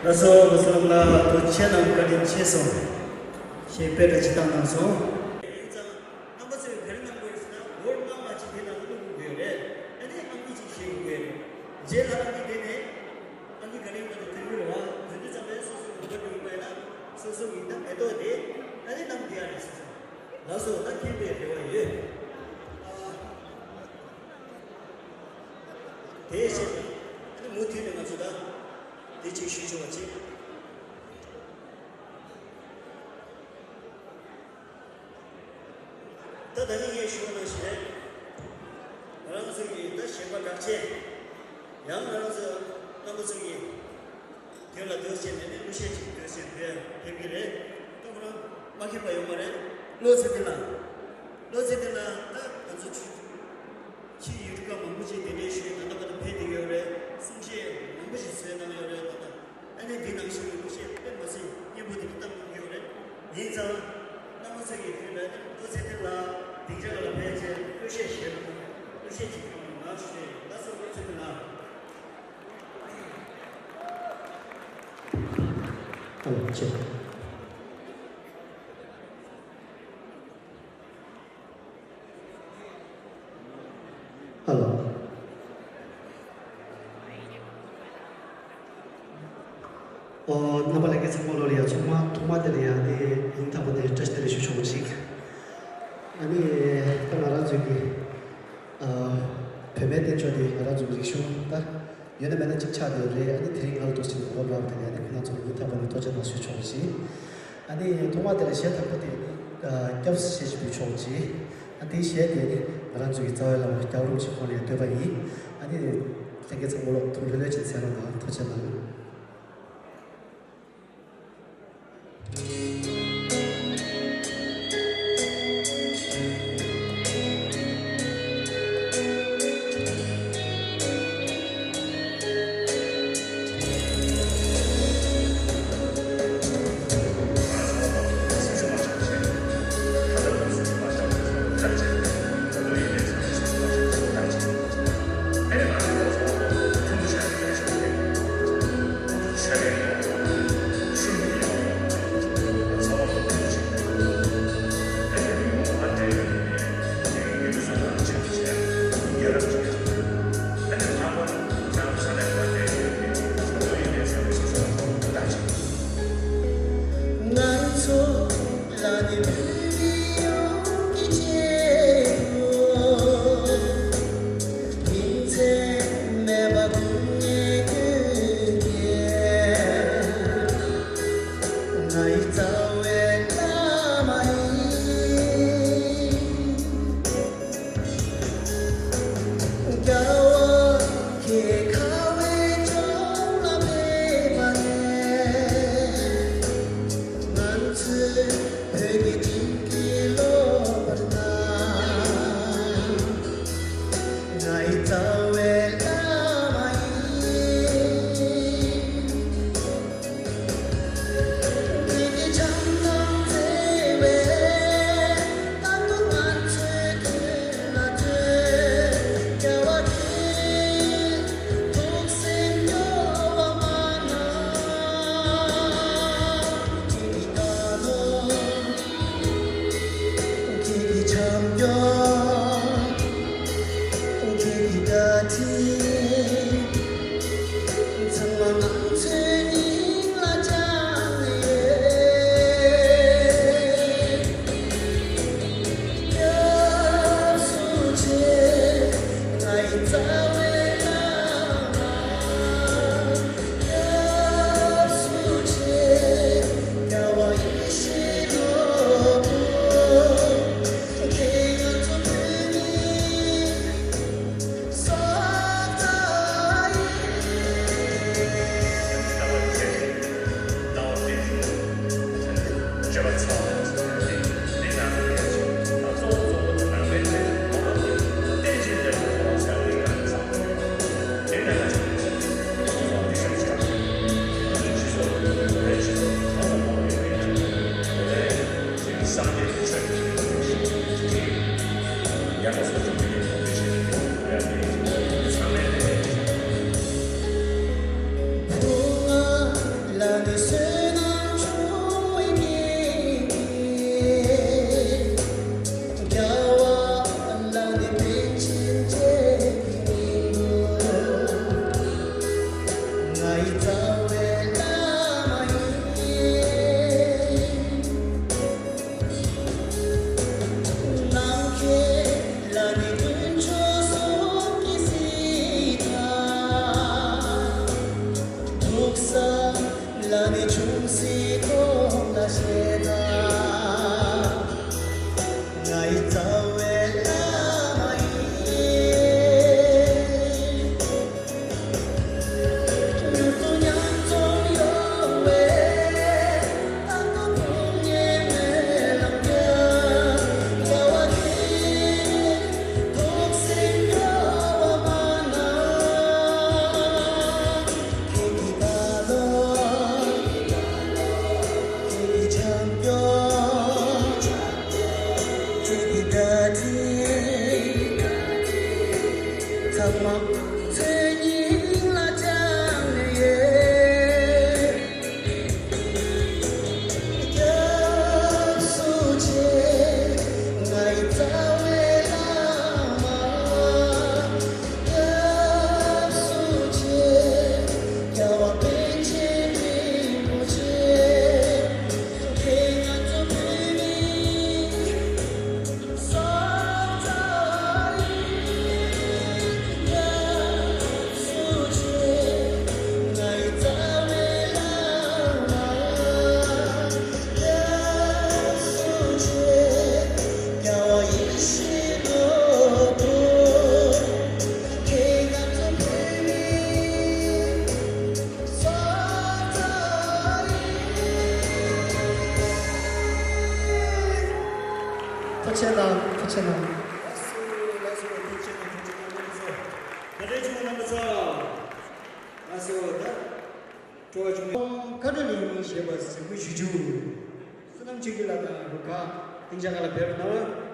나서 무슨가 또 채널까지 채서 시배를 지당나서 한 번씩 별만 보였으나 월만 마치 되나는 누구예요? 아니 한국지 시구예요. 제일 하나님 되네. 아니 그림도 들으러 와. 근데 잠에 소소 그거 이거야. 소소 있다. 에도 돼. 아니 남 뒤에 있어. 나서 딱 기대해 돼요. 대신 아니 못 되는 거다. 대체 쉬죠지. 더 다른 예수는 시대. 나라서기 더 신발 같이 양 나라서 남서기 되라 더시는 무시지 더시에 해비래. 또 그럼 막히 봐요 말에. 로세들라 딱 아주 치 유가 뭐지 되네시 나도 배대결에 숨쉬 뭐지 쓰는 아니 디낭식이 무시 뺀것이 이분이 딱 mówi요래 인자 남서기 그러면 로세들라 딩자가 배제 무시 지금 나시 나서 로세들라 그렇지. Hello. 나발에게 선물을 정말 도마들이야. 네 인터뷰를 테스트를 주셔오지. 아니 나라 저기 배매된 저기 나라 저기 쇼다. 연애면은 직차들이 아니 드링을 도시는 거라고 되네. 그냥 좀 인터뷰를 도전할 수 있지. 아니 도마들의 시작부터 겹스 시주 주셔오지. 아니 시에게 나라 저기 자외로 겨울 시간에 되바이. 아니 되게 정말로 돌려내 진짜로 도전을 si không là sẽ ta ngày giàu về ta mai như tôi nhắn trong yêu về ta có không nhẹ mẹ lòng nhớ giàu anh thuộc sinh cơ mà na khi ta lo 토체남 가르니 시에버스 그 주주 수능 지길라다 그가 등장하라 배로 나와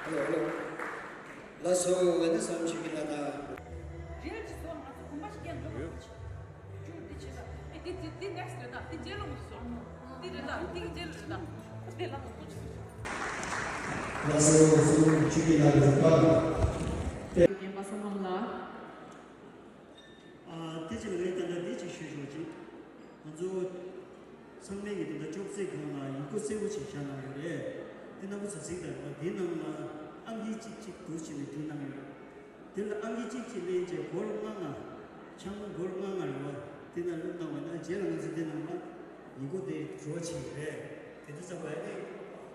Hello. Lasso when the sun chikilada. Lasso sun chikilada. 대지는 일단 대지 쉬셔지. 먼저 상명이 더 좁세거나 이거 세고 지잖아요. 그래. 대나무 선생들 대나무나 안기 찍찍 도시는 대나무. 대나 안기 찍찍이 이제 골망아 참 골망아로 대나무 나와나 제랑에서 대나무 이거 대 좋지. 그래. 대지서 봐야 돼.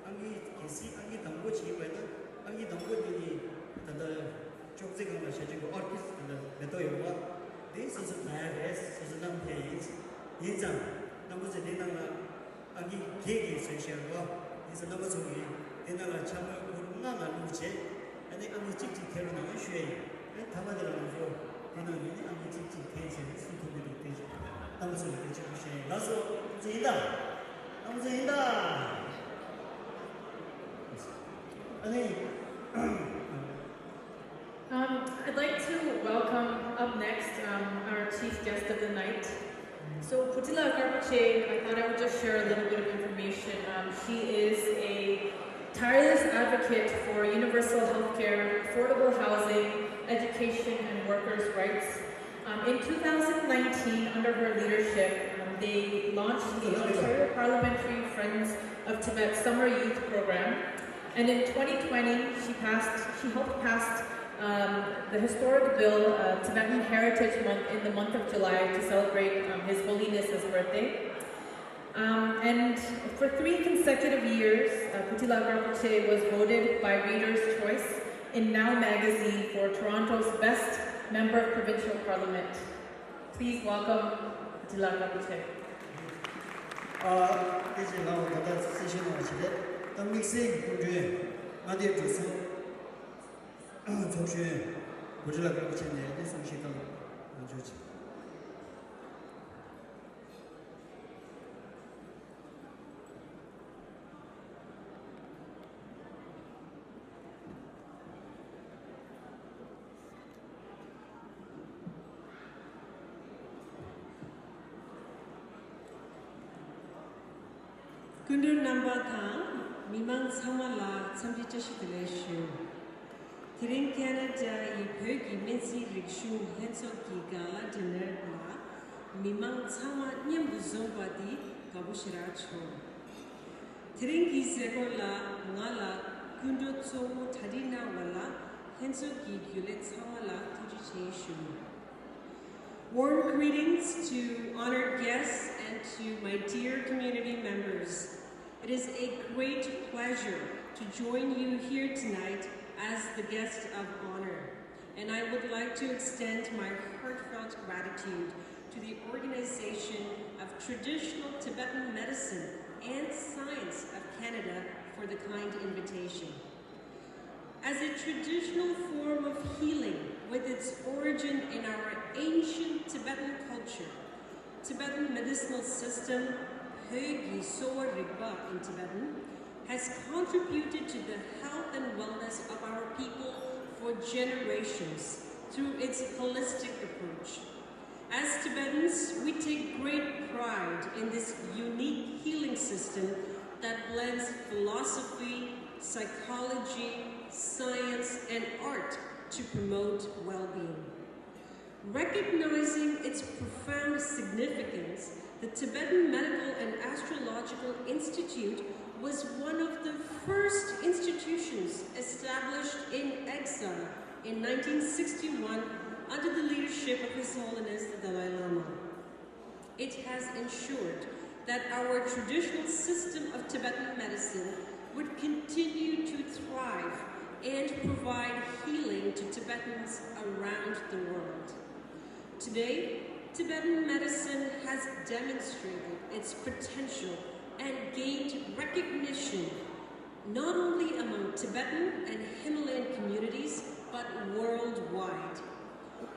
안기 계시 안기 담고 지봐야 안기 담고들이 다다 좁세거나 셔지고 오르케스트라 메토요와 This is a virus, so the number is Nizam. Numbers of Dinala Agi Kegi Social is a number of Dinala Chama Nana Luce, and the Amitic Terrana Shui, and Tamadra Dinali Amitic Patient, Sukubi Patient. Numbers of the Shui. Lasso Zinda. Numbers of Zinda. I'd like to welcome up next our chief guest of the night. So Putila Garbache, I thought I would just share a little bit of information. She is a tireless advocate for universal healthcare, affordable housing, education, and workers' rights. In 2019, under her leadership, they launched the Ontario Parliamentary Friends of Tibet Summer Youth Program. And in 2020, she helped pass the historic bill, Tibetan Heritage Month, in the month of July to celebrate His Holiness's birthday. And for 3 consecutive years, Putila Garbache was voted by Reader's Choice in Now magazine for Toronto's Best Member of Provincial Parliament. Please welcome Putila Garbache. This is how the session was today. The mixing, Nadia Joseph. 정신 고질라 그렇게 내야 성실하고 좋지. 군들 남바타 미망 상말라 참지자시들레슈 Tiring Canada i Pögi Minsi Rikshu Henso Ki Gala Dinner La Mimang Tsama Nyambuzomba di Gabushira Cho Tiring Ki Sego La Ngala Kundo Tsomo Tadina Wala Henso Ki Gyule Tsama La Tujiche Shu. Warm greetings to honored guests and to my dear community members. It is a great pleasure to join you here tonight as the guest of honor, and I would like to extend my heartfelt gratitude to the Organization of Traditional Tibetan Medicine and Science of Canada for the kind invitation. As a traditional form of healing with its origin in our ancient Tibetan culture, Tibetan medicinal system, Högi Soa Rigpa in Tibetan, has contributed to the health and wellness of our people for generations through its holistic approach. As Tibetans, we take great pride in this unique healing system that blends philosophy, psychology, science, and art to promote well-being. Recognizing its profound significance, the Tibetan Medical and Astrological Institute was one of the first institutions established in exile in 1961 under the leadership of His Holiness the Dalai Lama. It has ensured that our traditional system of Tibetan medicine would continue to thrive and provide healing to Tibetans around the world. Today, Tibetan medicine has demonstrated its potential and gained recognition not only among Tibetan and Himalayan communities, but worldwide.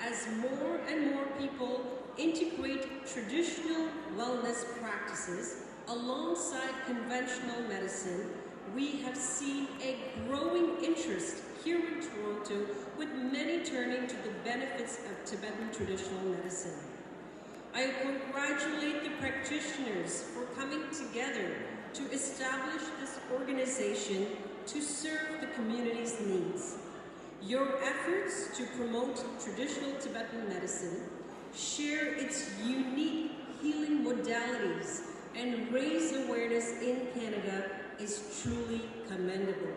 As more and more people integrate traditional wellness practices alongside conventional medicine, we have seen a growing interest here in Toronto, with many turning to the benefits of Tibetan traditional medicine. I congratulate the practitioners for coming together to establish this organization to serve the community's needs. Your efforts to promote traditional Tibetan medicine, share its unique healing modalities, and raise awareness in Canada is truly commendable.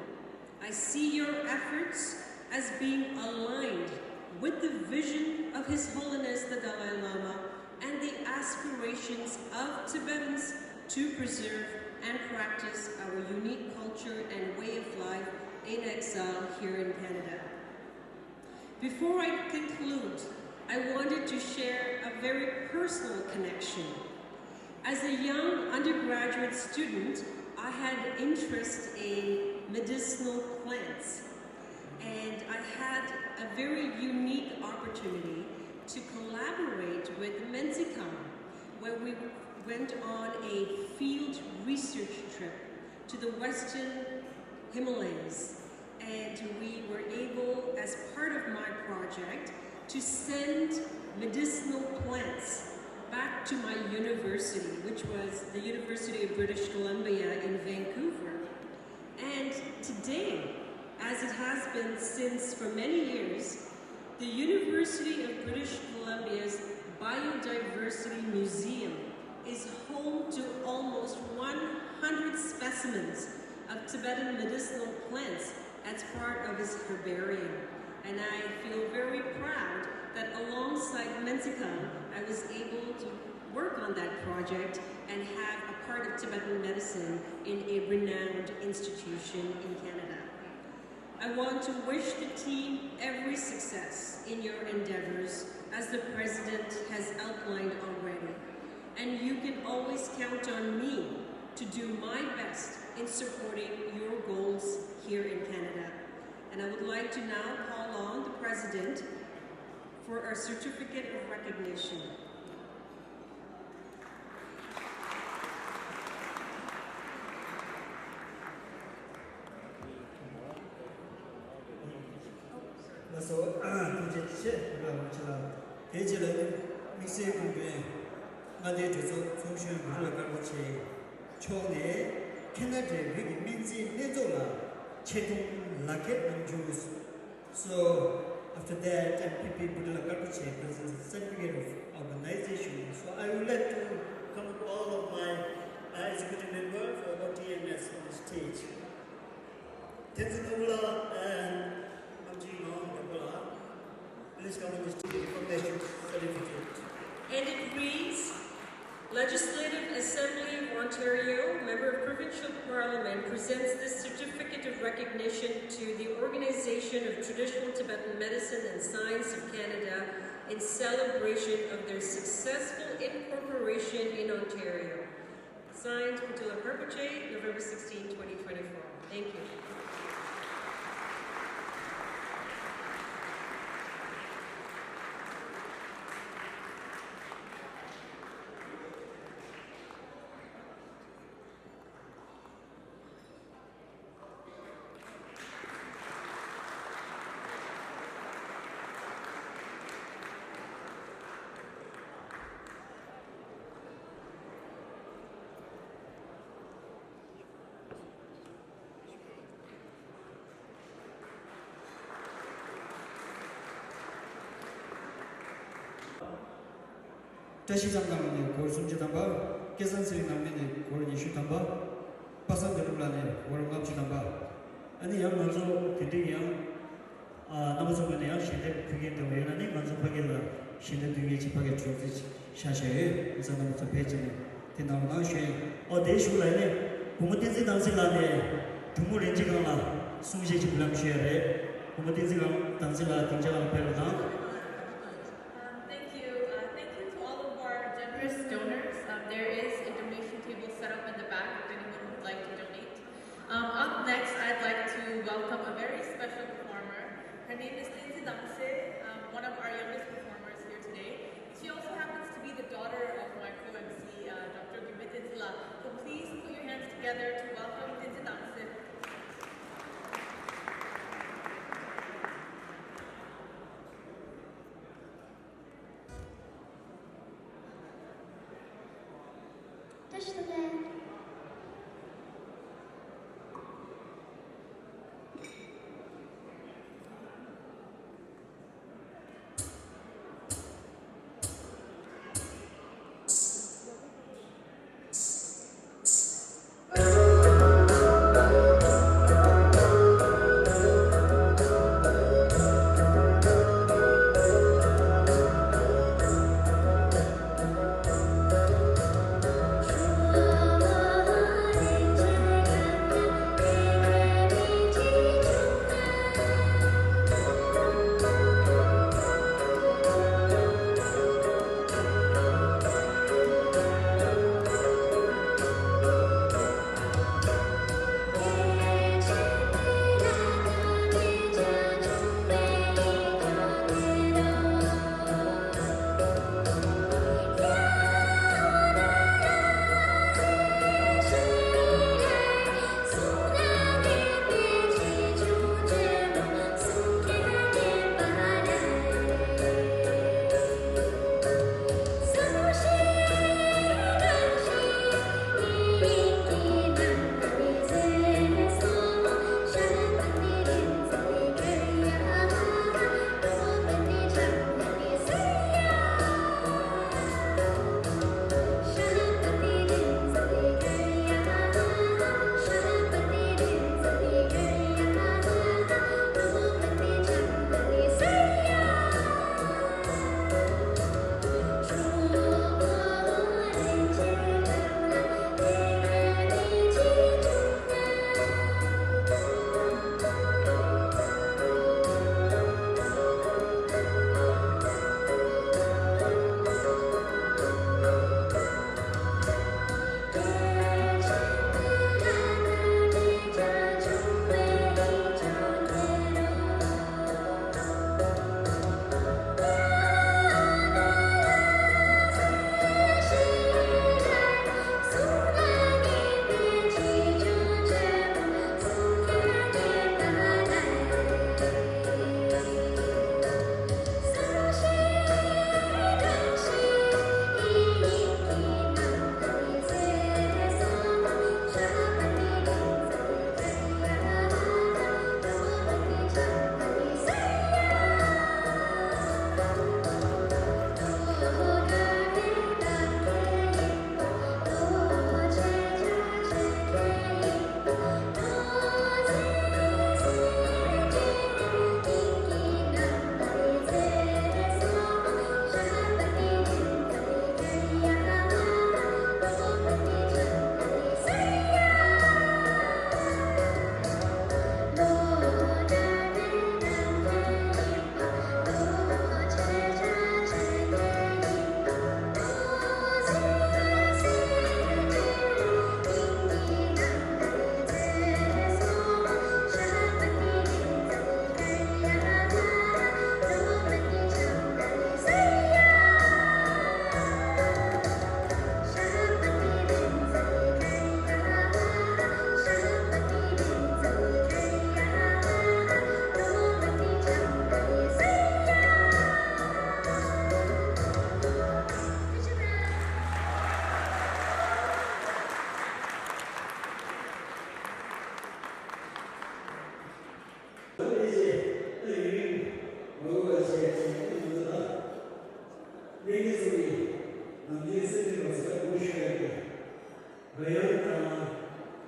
I see your efforts as being aligned with the vision of His Holiness the Dalai Lama and the aspirations of Tibetans to preserve and practice our unique culture and way of life in exile here in Canada. Before I conclude, I wanted to share a very personal connection. As a young undergraduate student, I had interest in medicinal plants, and I had a very unique opportunity to collaborate with Menzikang, where we went on a field research trip to the Western Himalayas, and we were able, as part of my project, to send medicinal plants back to my university, which was the University of British Columbia in Vancouver. And today, as it has been since for many years, the University of British Columbia's Biodiversity Museum is home to almost 100 specimens of Tibetan medicinal plants as part of its herbarium. And I feel very proud that alongside Menzikang, I was able to work on that project and have a part of Tibetan medicine in a renowned institution in Canada. I want to wish the team every success in your endeavors, as the President has outlined already. And you can always count on me to do my best in supporting your goals here in Canada. And I would like to now call on the President for our certificate of recognition. So, after that, MPP Budala Garbache presents a certificate of organization. So I would like to come to all of my executive members for the TMS on the stage. Tenzukula and Amjino Gabala, please come on the stage information certificate. And it reads, Legislative Assembly of Ontario, Member of Provincial Parliament, presents this certificate of recognition to the Organization of Traditional Tibetan Medicine and Science of Canada in celebration of their successful incorporation in Ontario. Signed, Patila Karpache, November 16, 2024. Thank you. Tashisamdamane Gorsumjitamba, Kesansirinamene Gornishutamba, Pasandarulane, Gormapchitamba, and the young Manzo, Kidian, Namazamania, Shinde Pigin the Wayane, Manzapagilla, Shinde Dugi Paget, Shashe, Zanamata Pejani, Tinamanashi, or Deshulane, Humatizi Danzilane, Tumurinjigana, Suji Blamshere, Humatizi Danzila, Tinjala Pelodan. Donors. There is a donation table set up in the back if anyone would like to donate. Up next, I'd like to welcome a very special performer. Her name is Lindsay Damse, one of our youngest performers here today. She also happens to be the daughter of my co-MC, Dr. Gimit Insula. So please put your hands together to welcome Lindsay Damse.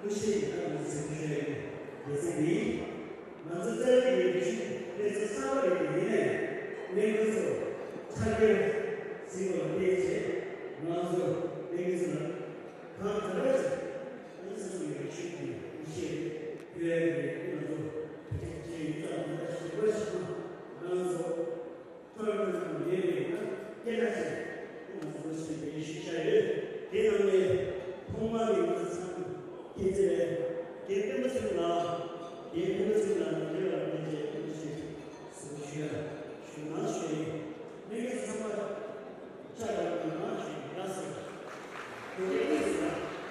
Gorshey basically 만족자의 그래서 사월에 내려서 차별 지금 대체 나와서 내려서는 강자라서 인생의 쉽게 이제 교회에 나와서 이제 일단 그것이 나와서 돌아가는 예배가 깨닫지 그것이 예수자를 대단히 통마에 있어서 이제 예배무슨나 예배무슨나 내가 이제 그것이 소시아 슈나시 내가 정말 잘하는 나서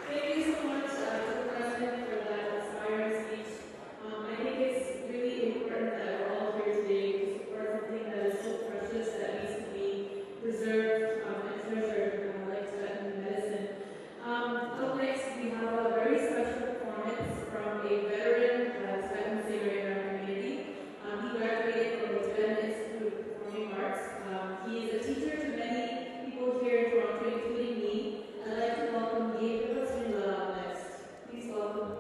Thank you so much to the President for that inspiring speech. I think it's really important that we're all here today to support something that is so precious that needs to be preserved and treasured, like Tibetan medicine. Up next, we have a very special performance from a veteran Tibetan singer in our community. He graduated from the Tibetan Institute of Performing Arts. He is a teacher to many people here in Toronto, including me. I'd like to welcome Gorshey next. Please welcome.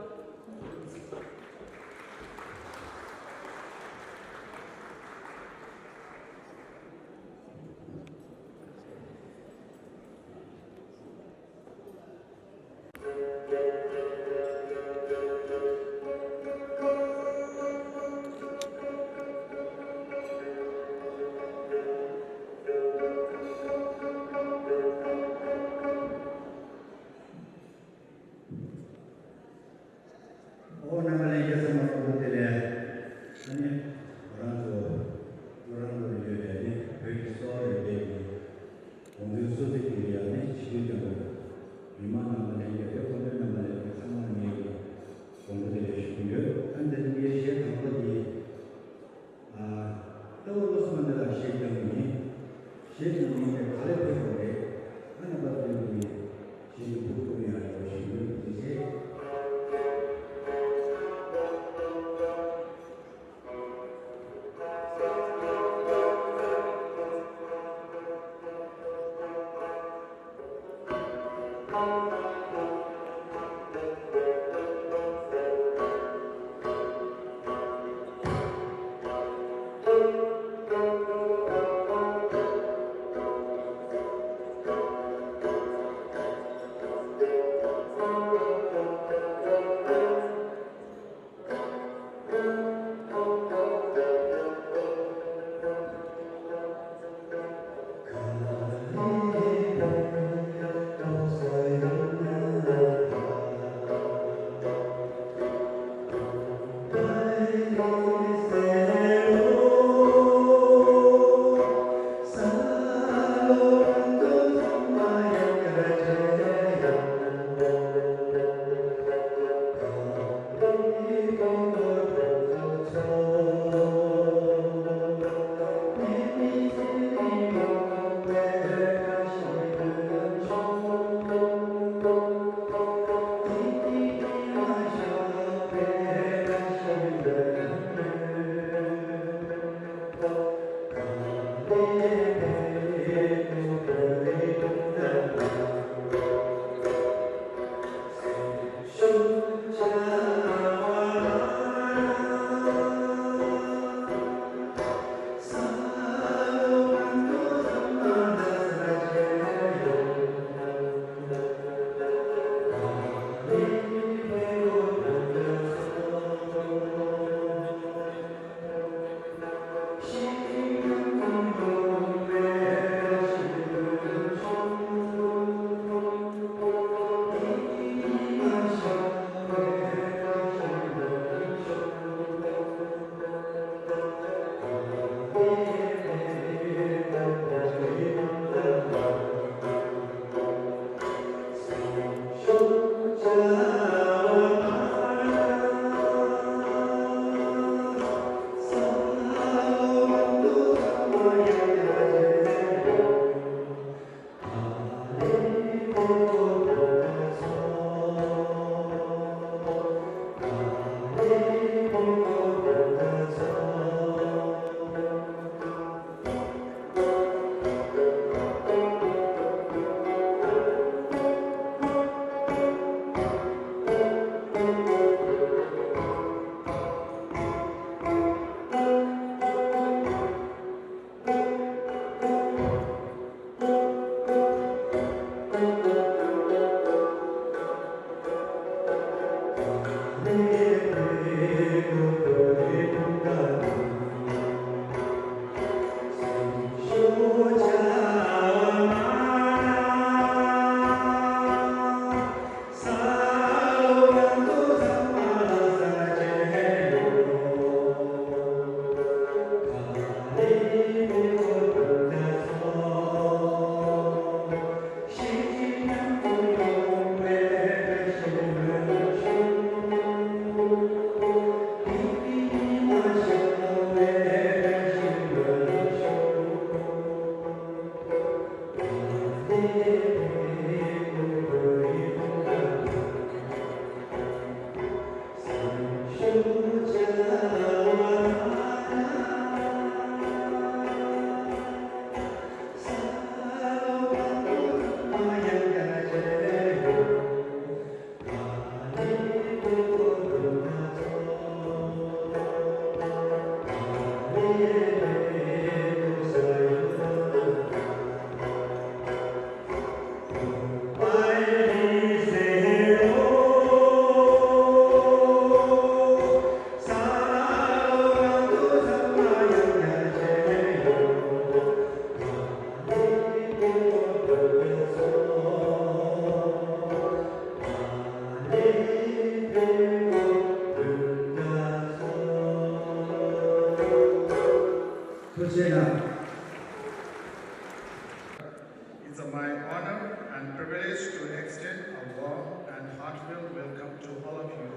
It's my honor and privilege to extend a warm and heartfelt welcome to all of you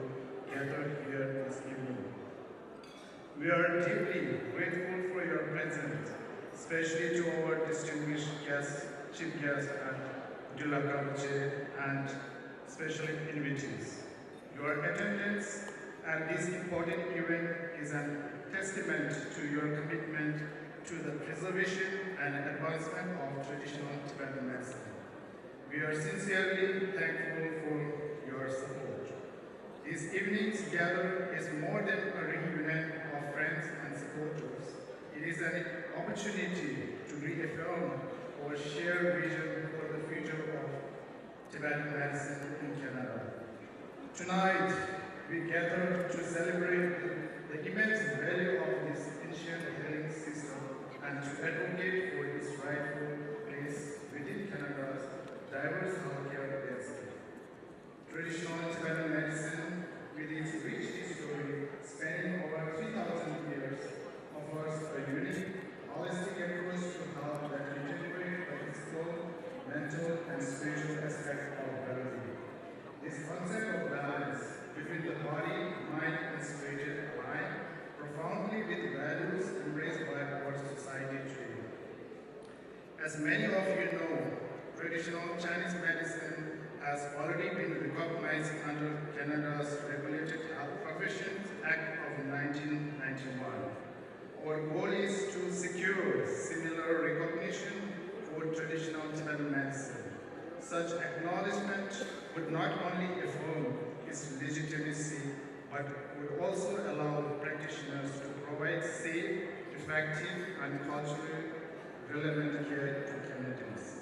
gathered here this evening. We are deeply grateful for your presence, especially to our distinguished guests, chief guests at Dula Karbache and special invitees. Your attendance at this important event is a testament to your commitment to the preservation and advancement of traditional Tibetan medicine. We are sincerely thankful for your support. This evening's gathering is more than a reunion of friends and supporters. It is an opportunity to reaffirm our shared vision for the future of Tibetan medicine in Canada. Tonight, we gather to celebrate the immense value of this ancient healing system and to advocate for its rightful place within Canada's diverse healthcare landscape. Traditional Tibetan medicine, with its rich history spanning over 3,000 years, offers a unique, holistic approach to health that integrates the physical, mental, and spiritual aspects of well-being. This concept of balance between the body, mind, and spirit align profoundly with values embraced by our society today. As many of you know, traditional Chinese medicine has already been recognized under Canada's Regulated Health Professions Act of 1991. Our goal is to secure similar recognition for traditional Tibetan medicine. Such acknowledgement would not only affirm its legitimacy, but would also allow practitioners to provide safe, effective, and culturally relevant care to Canadians.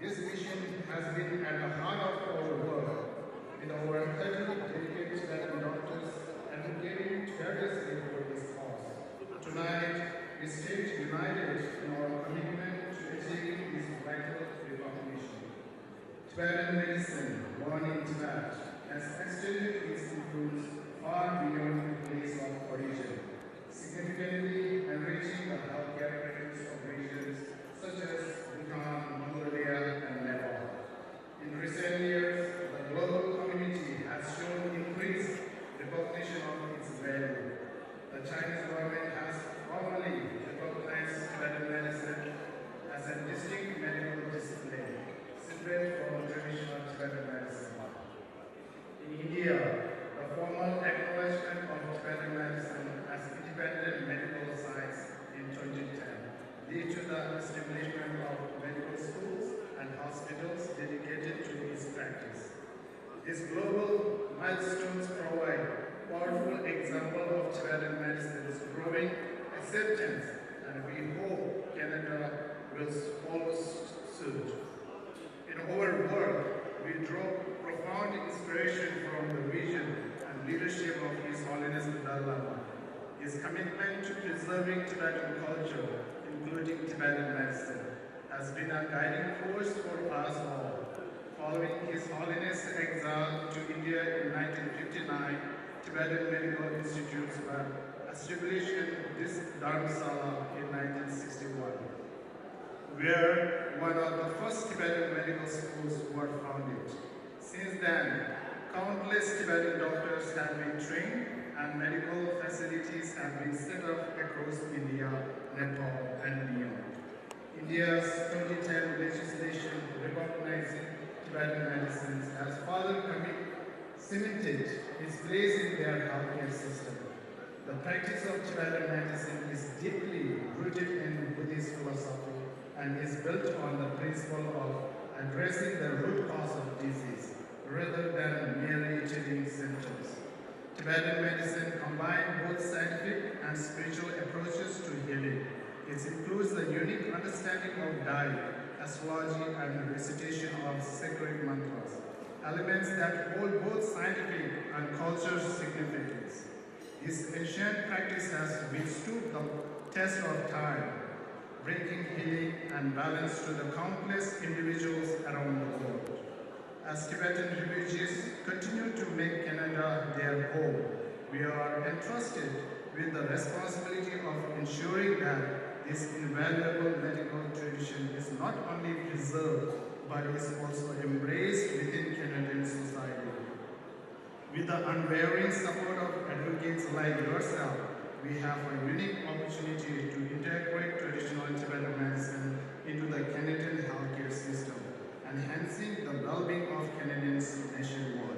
This mission has been at the heart of our work, with over 30 dedicated Tibetan doctors advocating tirelessly for this cause. Tonight, we stay united in our commitment to achieving this vital recognition. Tibetan medicine, born in Tibet, has extended its influence far beyond the place of origin, significantly enriching the healthcare practice of regions such as Bhutan, Mongolia, and Nepal. In recent years, the global community has shown increased recognition of its value. The Chinese government has formally recognized Tibetan medicine as a distinct medical discipline, separate from traditional Tibetan medicine. In India, the formal acknowledgement of Tibetan medicine as independent medical science in 2010 led to the establishment of medical schools and hospitals dedicated to its practice. These global milestones provide powerful example of Tibetan medicine's growing acceptance, and we hope Canada will follow suit. In our work, we draw profound inspiration from the vision and leadership Dalai Lama. His commitment to preserving Tibetan culture, including Tibetan medicine, has been a guiding force for us all. Following His Holiness' exile to India in 1959, Tibetan Medical Institutes were established in this Dharamsala in 1961, where one of the first Tibetan medical schools were founded. Since then, countless Tibetan doctors have been trained and medical facilities have been set up across India, Nepal, and beyond. India's 2010 legislation recognizing Tibetan medicines has further cemented its place in their healthcare system. The practice of Tibetan medicine is deeply rooted in Buddhist philosophy and is built on the principle of addressing the root cause of disease rather than merely treating symptoms. Tibetan medicine combines both scientific and spiritual approaches to healing. It includes the unique understanding of diet, astrology, and recitation of sacred mantras, elements that hold both scientific and cultural significance. This ancient practice has withstood the test of time, bringing healing and balance to the countless individuals around the world. As Tibetan refugees continue to make Canada their home, we are entrusted with the responsibility of ensuring that this invaluable medical tradition is not only preserved but is also embraced within Canadian society. With the unwavering support of advocates like yourself, we have a unique opportunity to integrate traditional Tibetan medicine into the Canadian healthcare system, enhancing the well-being of Canadians nationwide.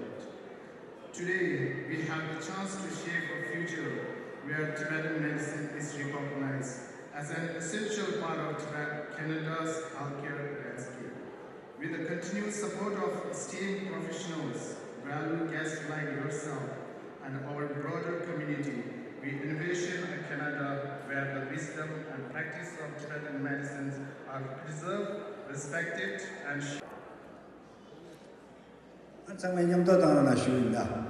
Today, we have the chance to shape a future where Tibetan medicine is recognized as an essential part of Canada's healthcare landscape. With the continued support of esteemed professionals, valued guests like yourself, and our broader community, we envision a Canada where the wisdom and practice of Tibetan medicines are preserved, respected, and shared. 한창만 영도 단원하시옵니다.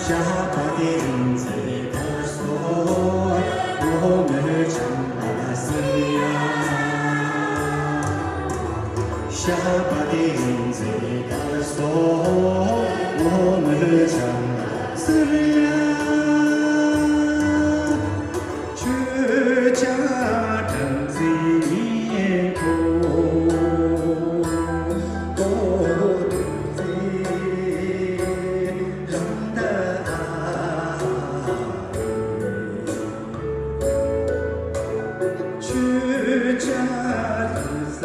Yeah. 下巴的影子告诉我们将来是呀，去家等尽头，我的让的爱，去家等在。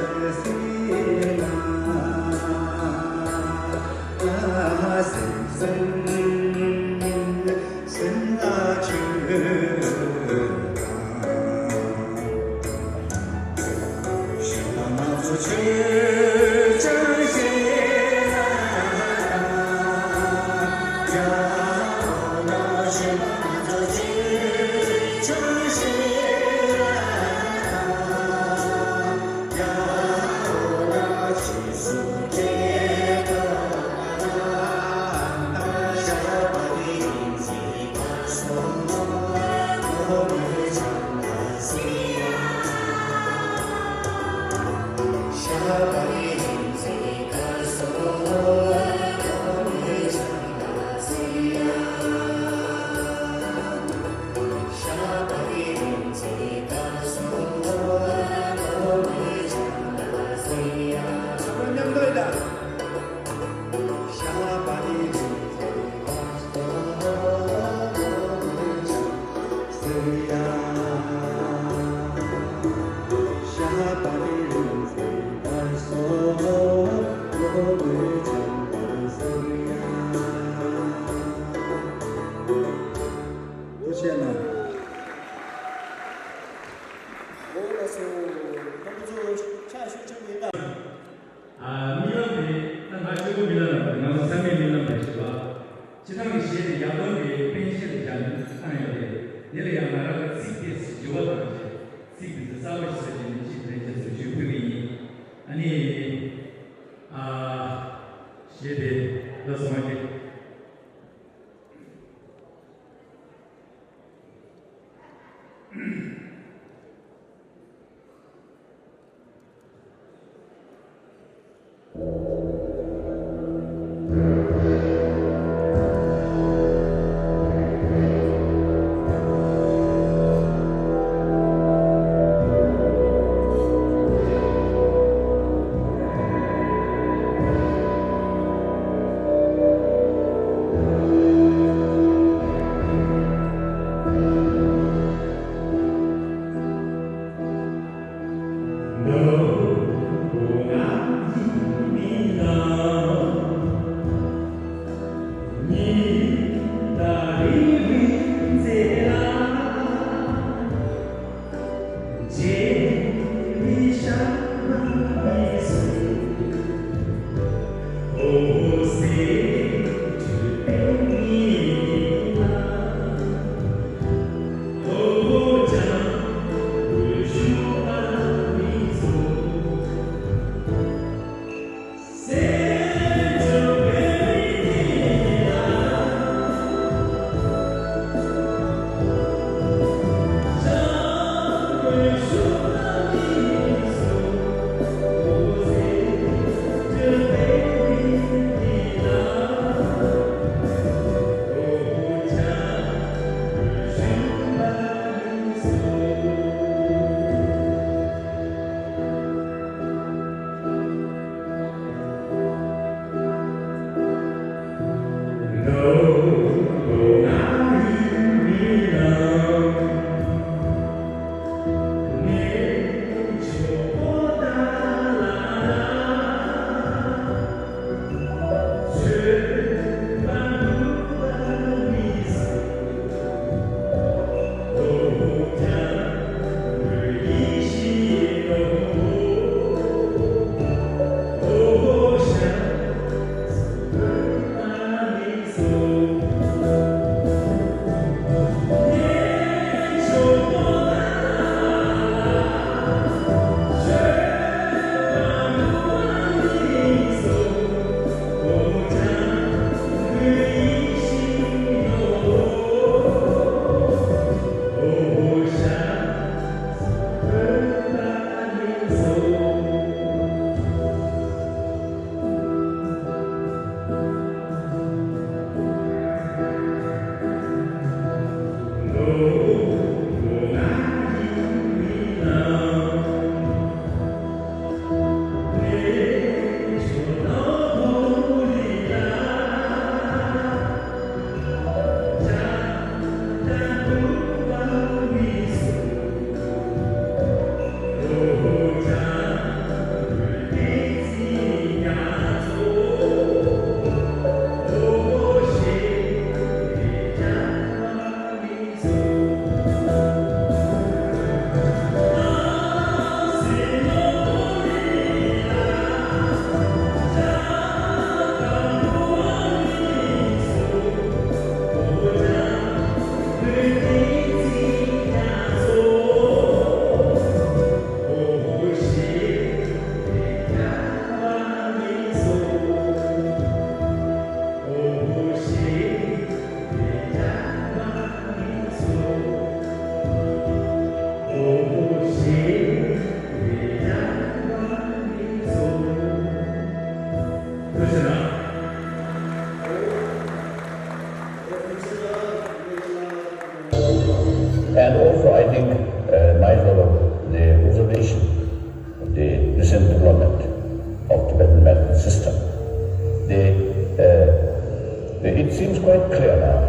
seems quite clear now.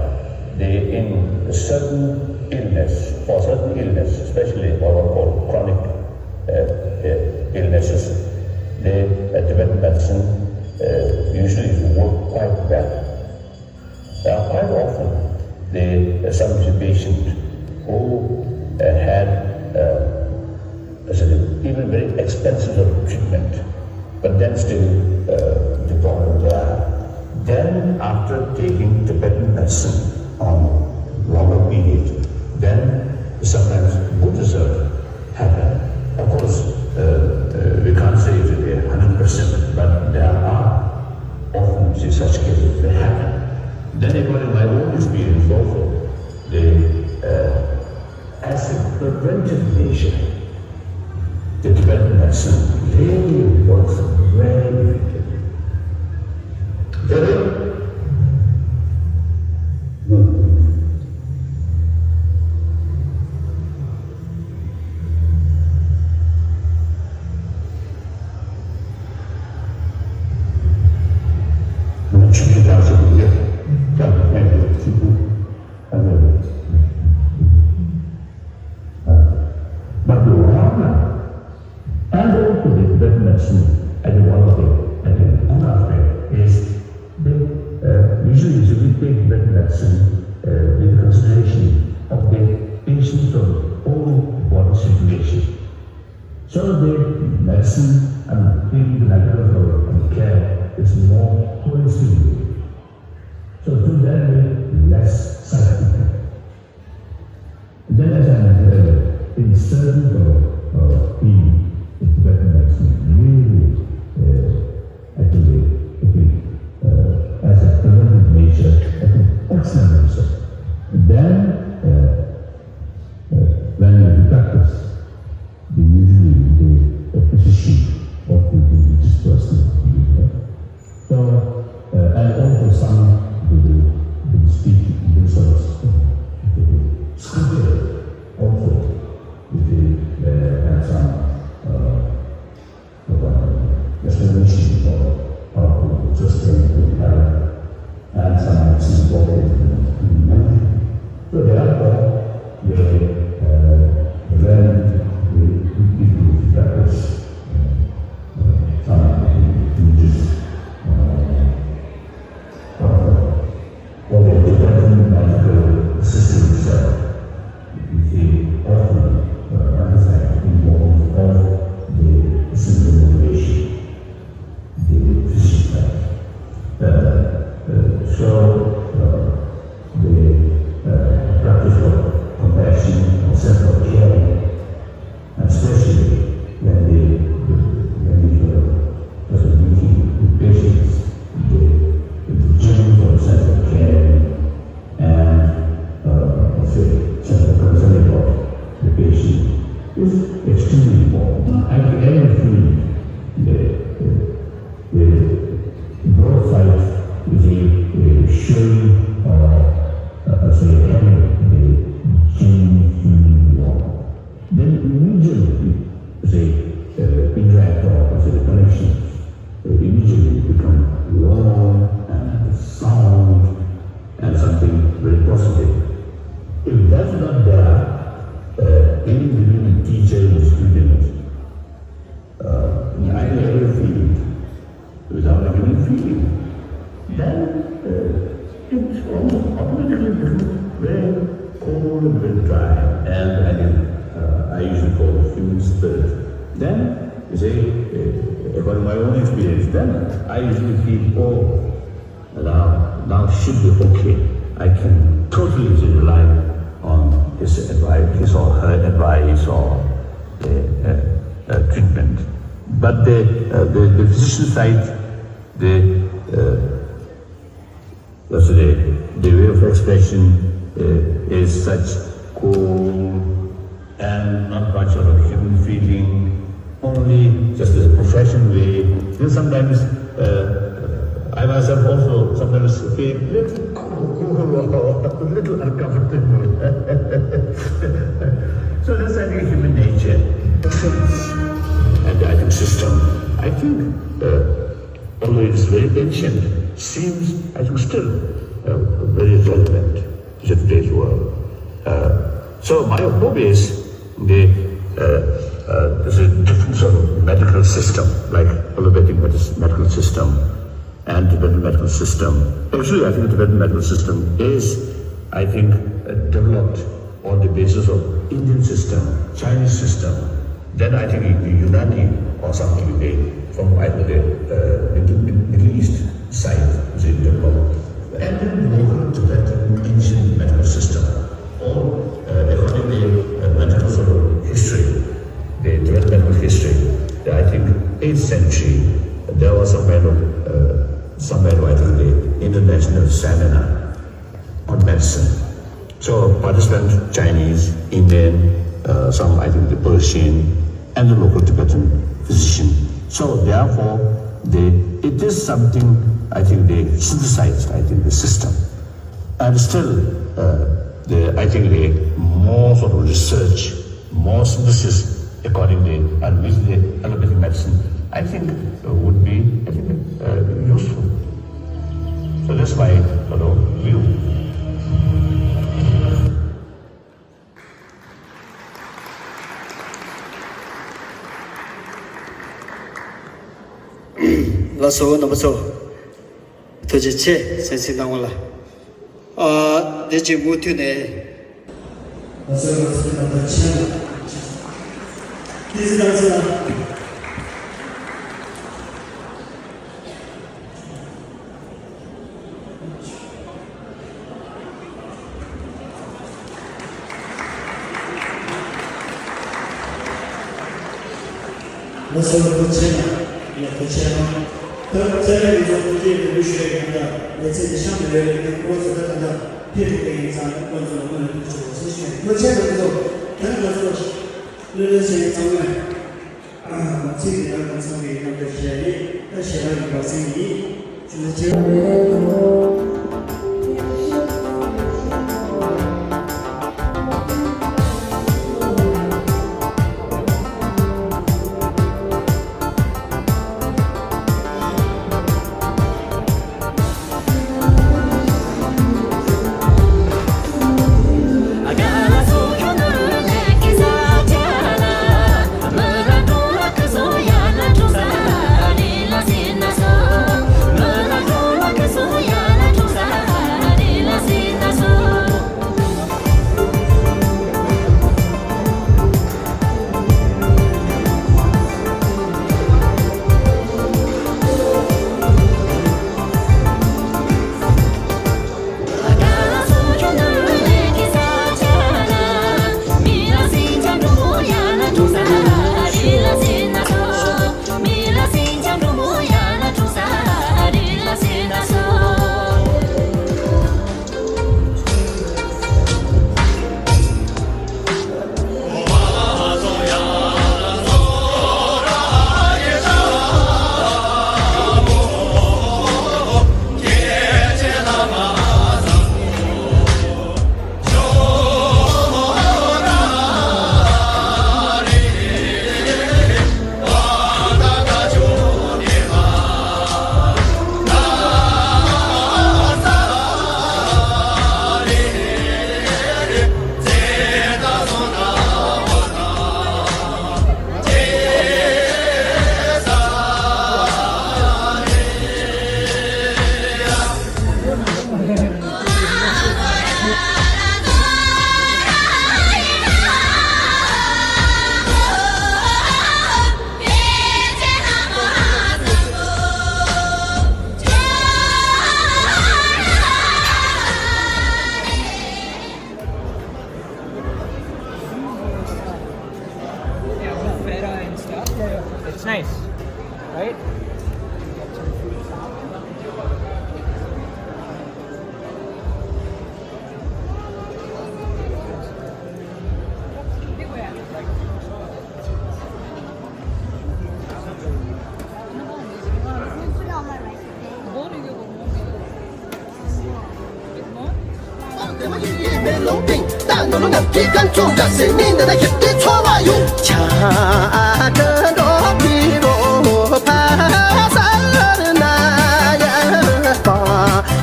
In certain illness, especially what are called chronic illnesses, the Tibetan medicine usually work quite well. Quite often, some patient who had even very expensive treatment, but then still departed there. Then, after taking Tibetan medicine on longer period, then sometimes good result happen. Of course, we can't say it 100%, but there are often such cases that happen. Then, according to my own experience also, as a preventive measure, the Tibetan medicine really works very effectively. The way of expression is such cool and not much of a human feeling, only just as a professional way. Then sometimes I myself also sometimes feel a little cool or a little uncomfortable. So that's I think human nature. And the item system, I think, although it is very ancient, seems, I think, still very relevant to today's world. So my hope is there's a different sort of medical system, like allopathic medical system and Tibetan medical system. Actually, I think the Tibetan medical system is, I think, developed on the basis of Indian system, Chinese system. Then I think the Unani or something from either the Middle East side is developed. And then local Tibetan ancient medical system, all according to the medical sort of history, the Tibetan medical history. I think 8th century there was some kind of I think the international seminar on medicine. So participant Chinese, Indian, some I think the Persian, and the local Tibetan physician. So therefore, it is something I think they synthesized. I think the system, and still I think more sort of research, more synthesis accordingly, and with the allopathic medicine, I think would be useful. So that's my sort of view. Laso nabaso tojiche sensi dangwala deji mutu ne laso nabaso this is laso nabaso Saya bisa pergi ke Gorshey anda, let's say Sham level, also that anda people things are also going to do so. But saya betul, kan betul. Lalu saya tahu kan, saya akan sampai ke Gorshey, saya akan pasang ini, cuma It's nice, right?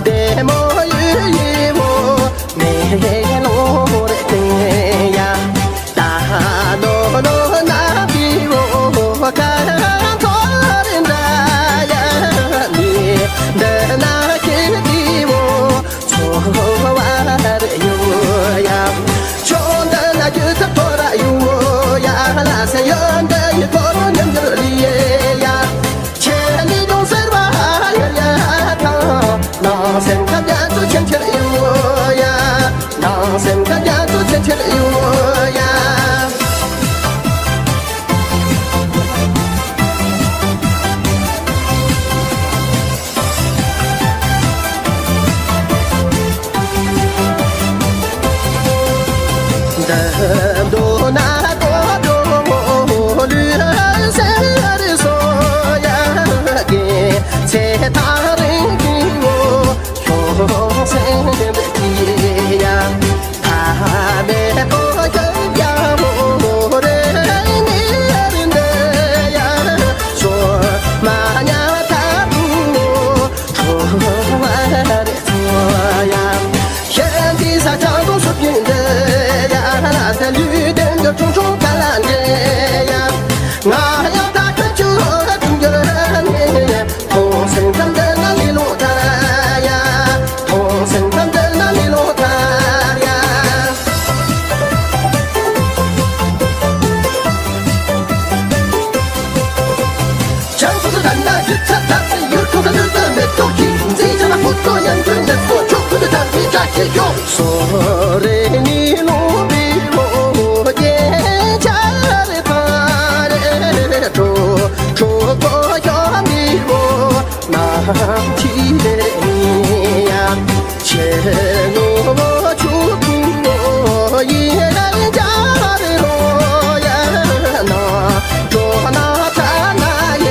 Demo 소레니 노비로 예자를 바래도 조고여미로 남티레야 제노 주고 이란자로야 너 조나타나에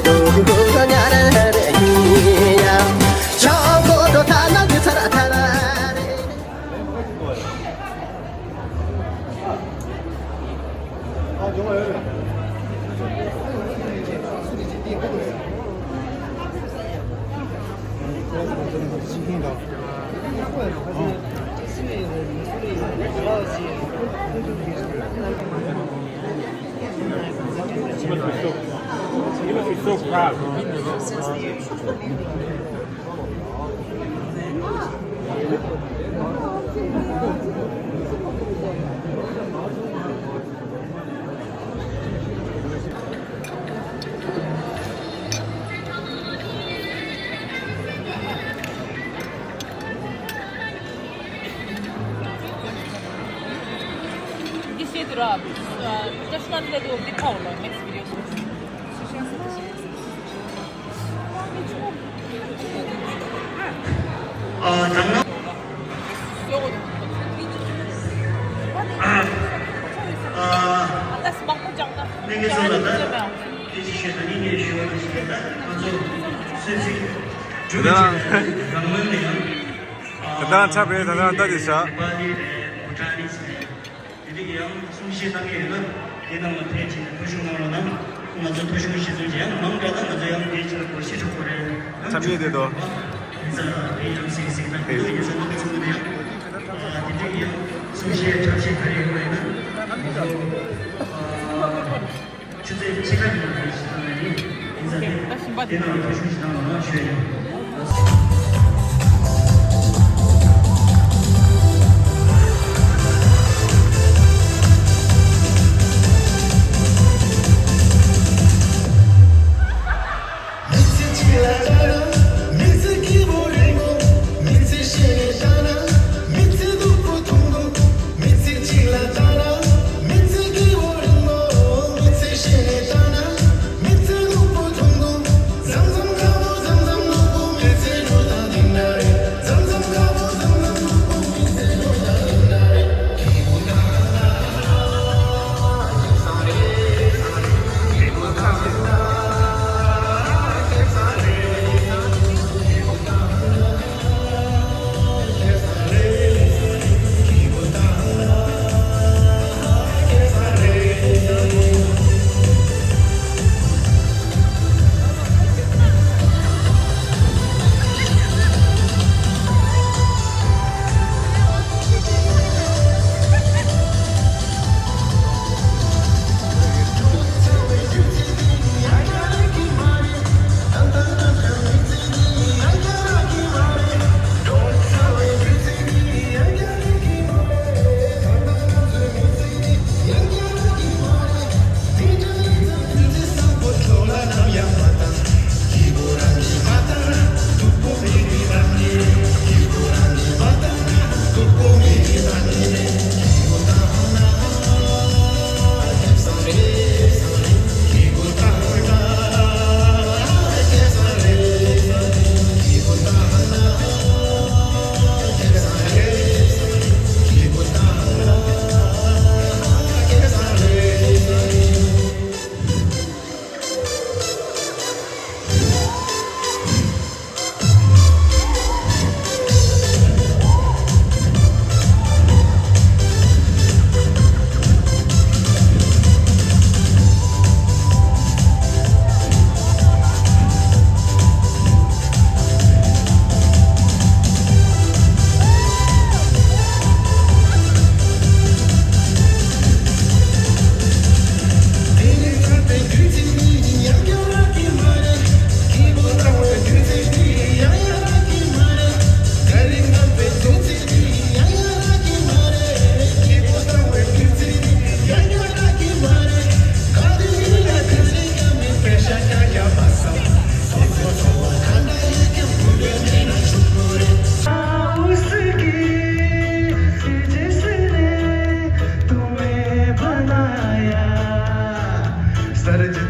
누구냐래야 저고도 다나그 살아타라래 You must be so proud. This year, just not let go of the power next video. 장난 대단한 차비에 대단한 따지사. 참여대도 Zamzam, zamzam, zamzam,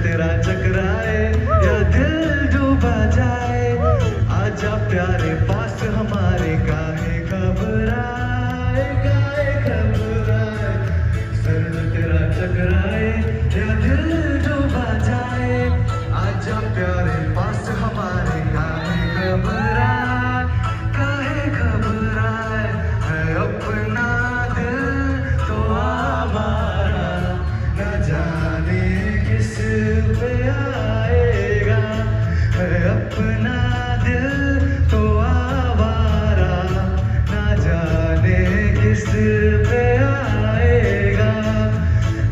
तेरा चकराए या दिल डूबा जाए, आजा प्यारे पास हमारे, काहे घबराए, काहे घबराए। सर्द तेरा चकराए या दिल डूबा जाए, आजा प्यारे पास हमारे, काहे घबराए, काहे घबराए। है अपना दिल तो आवारा, न जाने किस पे आएगा। है अपना दिल तो आवारा, न जाने किस पे आएगा।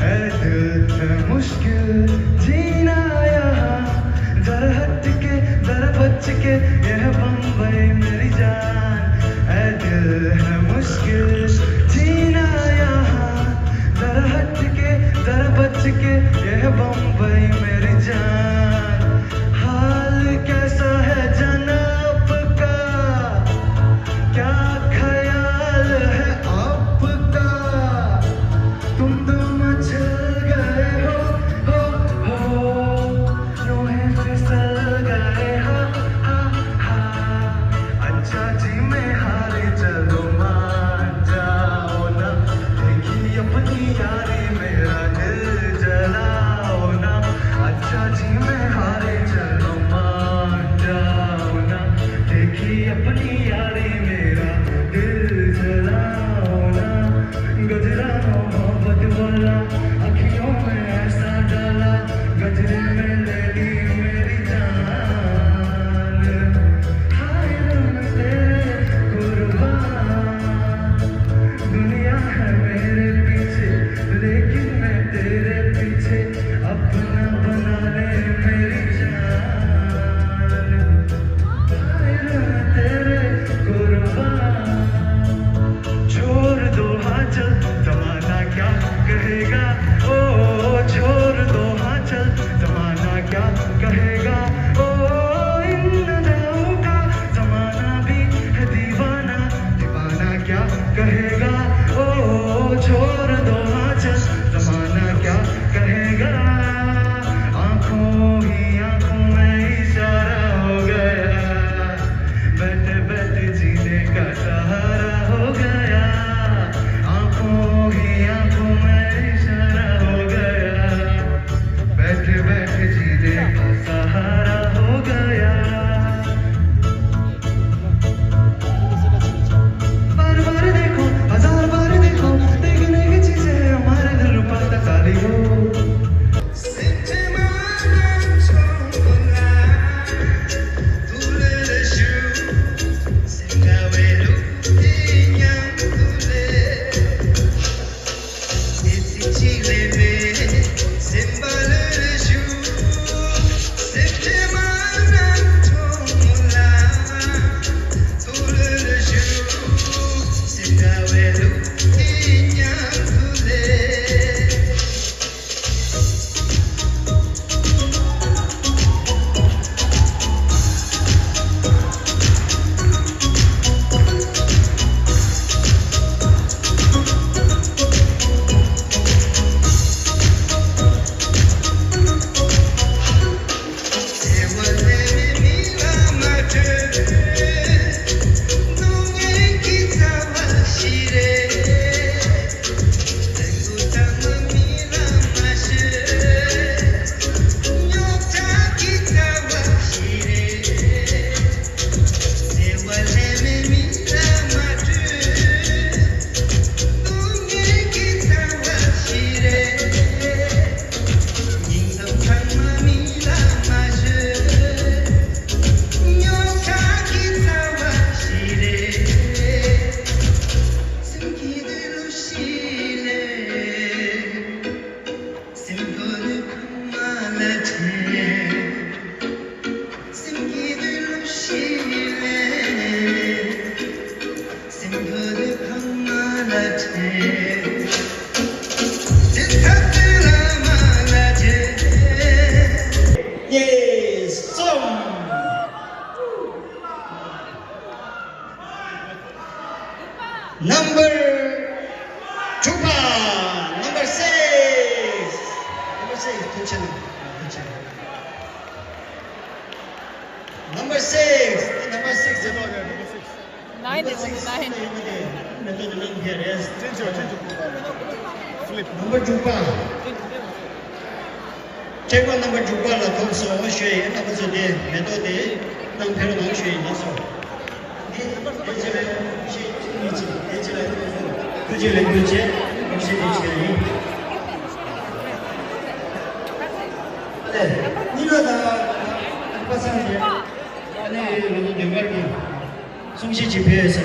ऐ दिल है मुश्किल जीना यहाँ, दर हट के दर बच के यह बम्बई मेरी जान। ऐ दिल है मुश्किल जीना यहाँ, दर हट के दर बच के यह बम्बई मेरी जान। हाल कैसा है जनाब का, क्या ख्याल है आपका। तुम तो मचल गए हो, रोहे फिसल गए, हा हा। अच्छा जी मैं हारे, चलो मान जाओ ना, देखी अपनी यारी मेरा दिल जलाओ ना। अच्छा जी मैं हारे, चलो मान जाओ ना, देखी अपनी यारी मेरा दिल जलाओ ना। गजरा मोहब्बत वाला अखियों में ऐसा डाला, गजरे में ले ली मेरी जान। हाय रंग तेरे कुर्बान, दुनिया है मेरे पीछे लेकिन मैं तेरे पीछे, अपना बना ले मेरी जान। हाय रंग तेरे कुर्बान, छोड़ दो हाँ चल जमाना क्या कहेगा, ओ छोड़ दो हाँ चल जमाना क्या कहेगा। ओ इन नदाओं का जमाना भी है दीवाना, दीवाना क्या कहेगा। ओ छोड़ दो हाँ चल जमाना क्या कहेगा। आंखों ही आंखों में इशारा हो गया, बैठे बैठे जीने का सहारा हो गया। आंखों ही आंखों में इशारा हो गया, बैठे बैठे जीने का सहारा Number 6. Number 6. Nine is on the nine. Number 2 pa. Check one number 2 pa la top so wa shui na ba de method de nang phero nang shui ni so. 송시 집회에서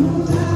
Thank you.